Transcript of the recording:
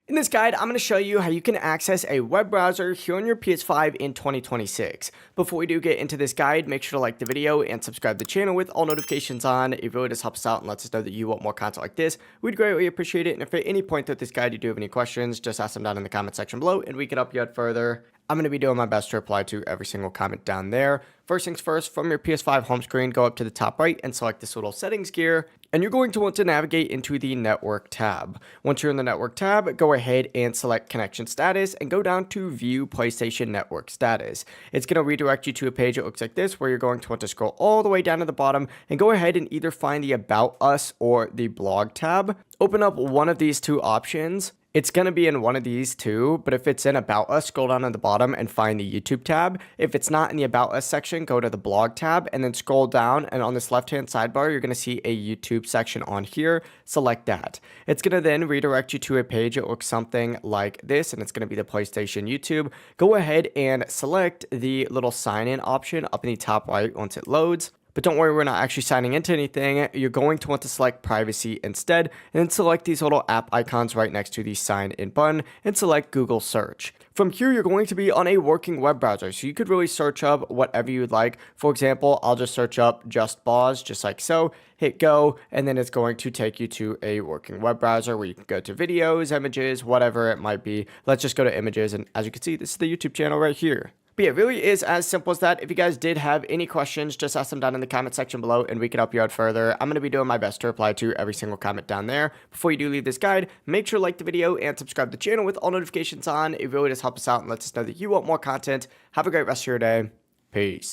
In this guide, I'm going to show you how you can access a web browser here on your PS5 in 2026. Before we do get into this guide, make sure to like the video and subscribe to the channel with all notifications on. It really does help us out and lets us know that you want more content like this. We'd greatly appreciate it. And if at any point throughout this guide you do have any questions, just ask them down in the comment section below and we can help you out further. I'm going to be doing my best to reply to every single comment down there. First things first, from your PS5 home screen, go up to the top right and select this little settings gear. And you're going to want to navigate into the network tab. Once you're in the network tab, go ahead and select connection status and go down to view PlayStation network status. It's going to redirect you to a page that looks like this, where you're going to want to scroll all the way down to the bottom and go ahead and either find the About Us or the blog tab. Open up one of these two options. It's going to be in one of these two, but if it's in About Us, scroll down at the bottom and find the YouTube tab. If it's not in the About Us section, go to the blog tab and then scroll down, and on this left-hand sidebar, you're going to see a YouTube section on here. Select that. It's going to then redirect you to a page that looks something like this, and it's going to be the PlayStation YouTube. Go ahead and select the little sign-in option up in the top right once it loads. But don't worry, we're not actually signing into anything. You're going to want to select privacy instead, and then select these little app icons right next to the sign in button and select Google search. From here, you're going to be on a working web browser, so you could really search up whatever you'd like. For example, I'll just search up Just Pause, just like so, hit go, and then it's going to take you to a working web browser where you can go to videos, images, whatever it might be. Let's just go to images, and as you can see, this is the YouTube channel right here. But yeah, it really is as simple as that. If you guys did have any questions, just ask them down in the comment section below and we can help you out further. I'm going to be doing my best to reply to every single comment down there. Before you do leave this guide, make sure to like the video and subscribe to the channel with all notifications on. It really does help us out and lets us know that you want more content. Have a great rest of your day. Peace.